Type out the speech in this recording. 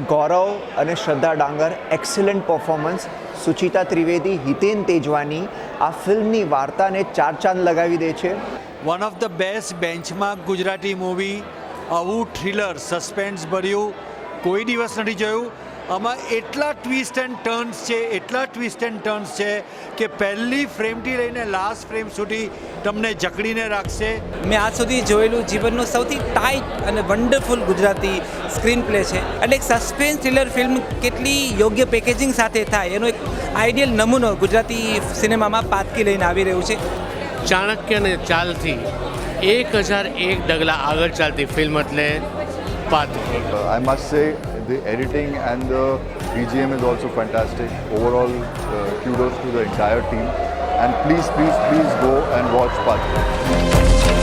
ગૌરવ અને શ્રદ્ધા ડાંગર એક્સેલન્ટ પરફોર્મન્સ, સુચિતા ત્રિવેદી, હિતેન તેજવાની આ ફિલ્મની વાર્તાને ચાર ચાંદ લગાવી દે છે. One of the best benchmark Gujarati movie. આવું થ્રિલર સસ્પેન્સ ભર્યું કોઈ દિવસ નથી જોયું. આમાં એટલા ટ્વિસ્ટ એન્ડ ટર્ન્સ છે કે પહેલી ફ્રેમથી લઈને લાસ્ટ ફ્રેમ સુધી તમને જકડીને રાખશે. મેં આજ સુધી જોયેલું જીવનનું સૌથી ટાઈટ અને વન્ડરફુલ ગુજરાતી સ્ક્રીન પ્લે છે. એટલે એક સસ્પેન્સ થ્રિલર ફિલ્મ કેટલી યોગ્ય પેકેજિંગ સાથે થાય એનો એક આઈડિયલ નમૂનો ગુજરાતી સિનેમામાં પાતકી લઈને આવી રહ્યું છે. ચાણક્યને ચાલથી 1001 ડગલા આગળ ચાલતી ફિલ્મ એટલે પાતકી. I must say the editing and the BGM is also fantastic. Overall, kudos to the entire team. And please go and watch Patki.